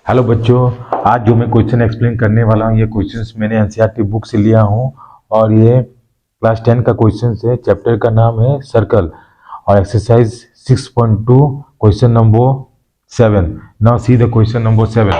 Hello बच्चों, आज जो मैं क्वेश्चन एक्सप्लेन करने वाला हूँ, ये क्वेश्चंस मैंने एनसीईआरटी बुक से लिया हूँ और ये क्लास 10 का क्वेश्चन है। चैप्टर का नाम है सर्कल और exercise 6.2 question number 7। Now see the question number 7।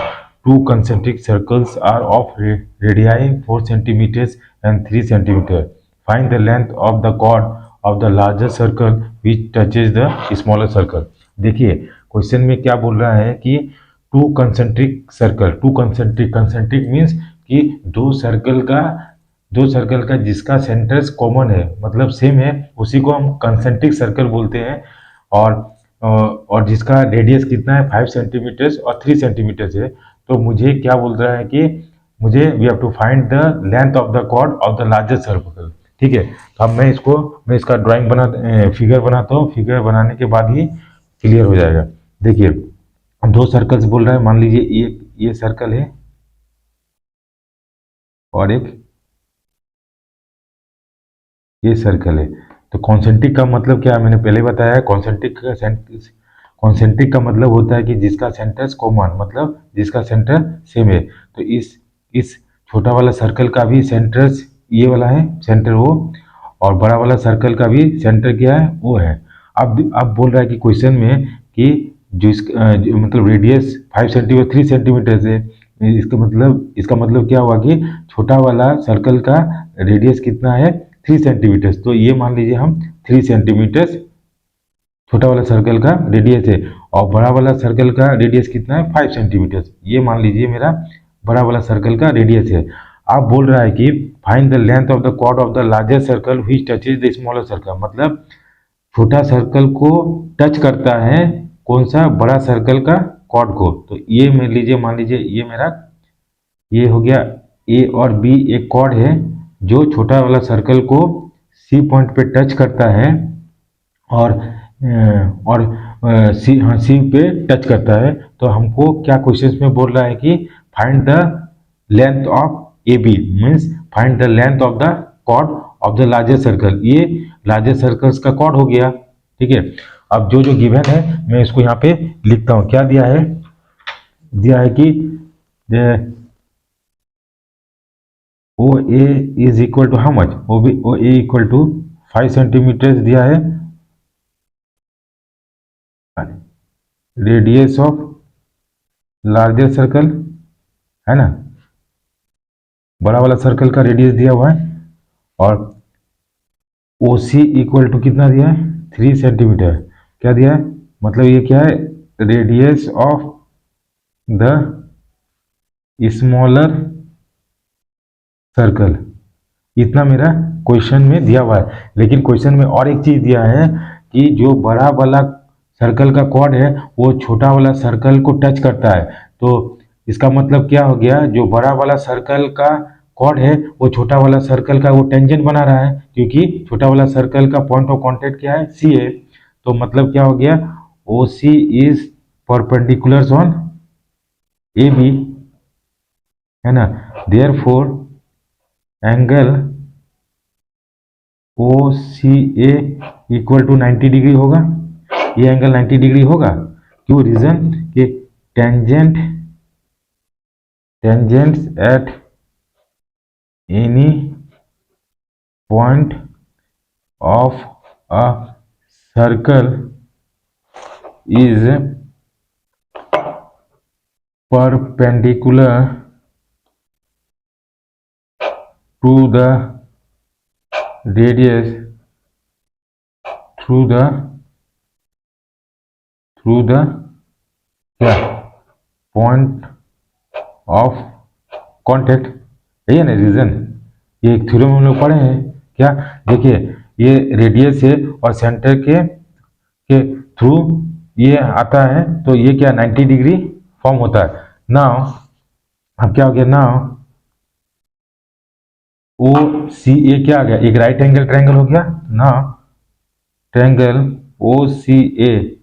Two concentric circles are of radii 4 centimetres and 3 centimetre. Find the length of the chord of the larger circle which touches the smaller circle. देखिए question में क्या बोल रहा है कि two concentric circle, two concentric, concentric means कि दो circle का जिसका सेंटर्स कॉमन है, मतलब सेम है, उसी को हम कंसेंट्रिक सर्कल बोलते हैं। और और जिसका रेडियस कितना है 5 सेंटीमीटर्स और 3 सेंटीमीटर्स है। तो मुझे क्या बोल रहा है कि मुझे we have to find the length of the chord of the largest circle. ठीक है, तो अब मैं इसका ड्राइंग फिगर बनाता हूँ। फिगर बनाने के बाद ही क्लियर हो जाएगा। देखिए हम दो सर्कल्स बोल रहे हैं, मान लीजिए ये सर्कल है और एक ये सर्कल है। तो कॉन्सेंट्रिक का मतलब क्या है, मैंने पहले बताया है। कॉन्सेंट्रिक का मतलब होता है कि जिसका सेंटर कॉमन, मतलब जिसका सेंटर सेम है। तो इस छोटा वाला सर्कल का भी सेंटर ये वाला है, सेंटर वो, और बड़ा वाला सर्कल का भी सेंटर क्या है, वो है। अब बोल रहा है कि क्वेश्चन में कि जो मतलब रेडियस 5 सेंटीमीटर 3 सेंटीमीटर से, इसका मतलब क्या हुआ कि छोटा वाला सर्कल का रेडियस कितना है 3 सेंटीमीटर। तो ये मान लीजिए हम 3 सेंटीमीटर छोटा वाला सर्कल का रेडियस है, और बड़ा वाला सर्कल का रेडियस कितना है 5 सेंटीमीटर। ये मान लीजिए मेरा बड़ा वाला सर्कल का रेडियस है। आप बोल रहा है कि find the length of the chord of the largest circle which touches the smaller circle. मतलब छोटा सर्कल को टच करता है कौन सा, बड़ा सर्कल का कॉर्ड को। तो ये मान लीजिए ये मेरा ये हो गया ए और बी, एक कॉर्ड है जो छोटा वाला सर्कल को सी पॉइंट पे टच करता है और सी पे टच करता है। तो हमको क्या क्वेश्चन में बोल रहा है कि find the length of A B, means find the length of the chord of the largest circle. ये लार्जेस्ट सर्कल्स का कॉर्ड हो गया। ठीक है, अब जो जो गिवन है मैं इसको यहाँ पे लिखता हूँ। क्या दिया है, दिया है कि O A is equal to how much, O A equal to 5 centimetre दिया है। रेडियस ऑफ लार्जर सर्कल है ना, बड़ा वाला सर्कल का रेडियस दिया हुआ है। और ओ सी इक्वल टू कितना दिया है 3 सेंटीमीटर। क्या दिया है, मतलब ये क्या है, radius of the smaller circle. इतना मेरा क्वेश्चन में दिया हुआ है। लेकिन क्वेश्चन में और एक चीज दिया है कि जो बड़ा वाला सर्कल का कॉर्ड है वो छोटा वाला सर्कल को टच करता है। तो इसका मतलब क्या हो गया, जो बड़ा वाला सर्कल का कॉर्ड है वो छोटा वाला सर्कल का वो टेंजेंट बना रहा है, क्योंकि छोटा वाला सर्कल का पॉइंट ऑफ कांटेक्ट क्या है, सी है। तो मतलब क्या हो गया, O C is perpendicular on A B, है ना। Therefore angle O C A equal to 90 degree होगा। ये एंगल 90 डिग्री होगा। क्यों, रीजन कि tangents at any point of a circle is perpendicular to the radius through the क्या, point of contact. यही है ना रीजन। ये एक थ्योरम हम लोग पढ़े हैं क्या। देखिए ये रेडियस है और सेंटर के थ्रू ये आता है, तो ये क्या 90 डिग्री फॉर्म होता है। नाउ अब क्या हो गया, नाउ ओ सी ए क्या आ गया, एक राइट एंगल ट्रायंगल हो गया ना। ट्रायंगल ओ सी ए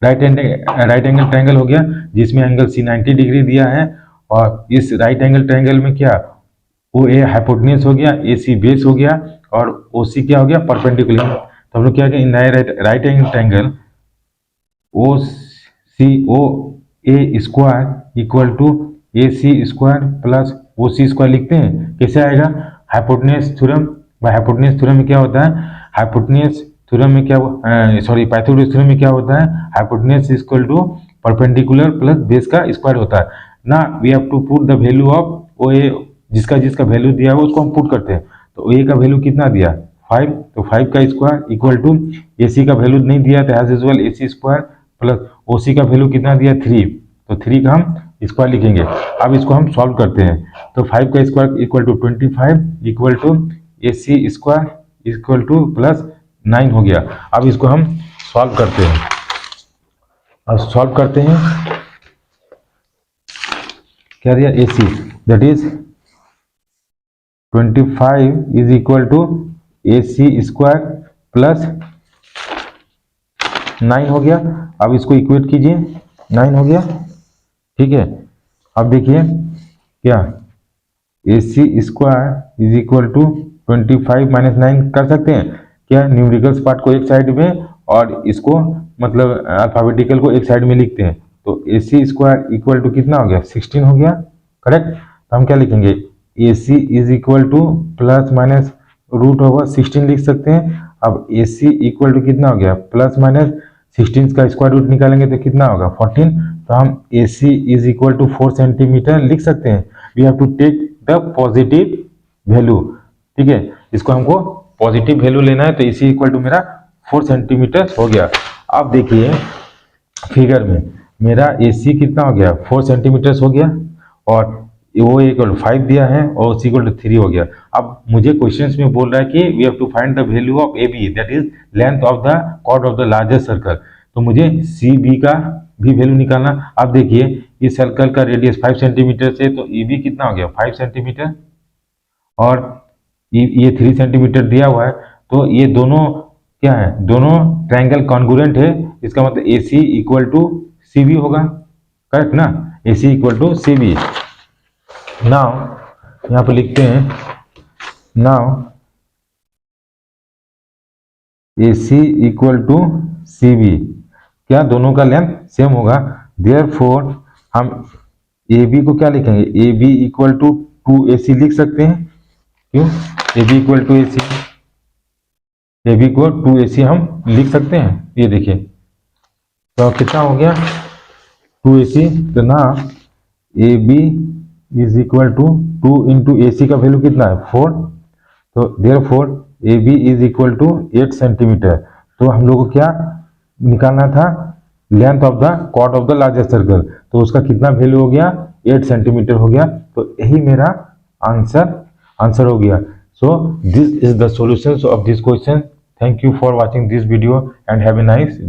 राइट एंगल ट्रायंगल हो गया, जिसमें एंगल सी 90 डिग्री दिया है। और इस राइट एंगल ट्रायंगल में क्या, ओ ए हाइपोटेन्यूज हो गया, ए सी बेस हो गया, और ओ सी क्या हो गया, परपेंडिकुलर। तो हम लोग क्या, in right angle triangle O C O A square equal to A C square plus O C square लिखते हैं। कैसे आएगा? Hypotenuse theorem. हाइपोटेन्यूज थ्योरम में क्या होता है? हाइपोटेन्यूज थ्योरम में क्या पाइथागोरस थ्योरम में क्या होता है? Hypotenuse equal to perpendicular plus base का स्क्वायर होता है ना। We have to put the value of O A, जिसका वैल्यू दिया है उसको हम पुट करते हैं। तो ए का वैल्यू कितना दिया? 5, तो 5 का square equal to A C का वैल्यू नहीं दिया तो एज यूजुअल ए सी स्क्वायर प्लस ओ सी का वैल्यू कितना दिया? 3, तो 3 का हम स्क्वायर लिखेंगे। अब इसको हम सॉल्व करते हैं। तो 5 का square equal to 25 equal to A C square equal to plus 9 हो गया। अब इसको हम सॉल्व करते हैं। अब सॉल्व करते हैं, क्या दिया? A C that is 25 is equal to A C square plus 9 हो गया। अब इसको इक्वेट कीजिए, 9 हो गया, ठीक है। अब देखिए क्या A C square is equal to 25 minus 9 कर सकते हैं क्या? न्यूमेरिकल्स पार्ट को एक साइड में और इसको मतलब अल्फाबेटिकल को एक साइड में लिखते हैं। तो ए सी स्क्वायर इक्वल टू कितना हो गया? 16 हो गया, करेक्ट। तो हम क्या लिखेंगे? A C is equal to plus minus root over 16 लिख सकते हैं। अब ए सी इक्वल टू कितना हो गया? प्लस माइनस 16 का स्क्वायर रूट निकालेंगे तो कितना होगा? 14। तो हम A C is equal to 4 centimetre लिख सकते हैं। We have to take the positive value, ठीक है। इसको हमको पॉजिटिव वैल्यू लेना है, तो ए सी इक्वल टू मेरा 4 सेंटीमीटर हो गया। अब देखिए फिगर में मेरा ए सी कितना हो गया? 4 सेंटीमीटर हो गया और वो इक्वल 5 दिया है और सी इक्वल टू 3 हो गया। अब मुझे क्वेश्चंस में बोल रहा है कि we have to find the value of A B that is length of the chord of the largest circle. तो मुझे सी बी का भी वैल्यू निकालना। अब देखिए इस सर्कल का रेडियस 5 सेंटीमीटर से, तो ए बी कितना हो गया? 5 सेंटीमीटर और ये 3 सेंटीमीटर दिया हुआ है। तो ये दोनों क्या है? दोनों ट्रायंगल कॉन्ग्रुएंट है। इसका मतलब A C equal to C B होगा, करेक्ट ना? A C equal to C B. Now यहाँ पर लिखते हैं, now A C equal to C B, क्या दोनों का लेंथ सेम होगा? देयरफॉर हम ए बी को क्या लिखेंगे? ए बी इक्वल टू 2AC लिख सकते हैं। क्यों? A B equal to A C, A B को 2AC हम लिख सकते हैं। ये देखिए तो कितना हो गया? 2AC। तो ना A B is equal to 2 into A C का वैल्यू कितना है? 4। तो therefore A B is equal to 8 centimetre. तो हम लोग को क्या निकालना था? Length of the chord of the largest circle. तो उसका कितना वैल्यू हो गया? 8 सेंटीमीटर हो गया। तो यही मेरा आंसर हो गया। So this is the solution of this question. Thank you for watching this video and have a nice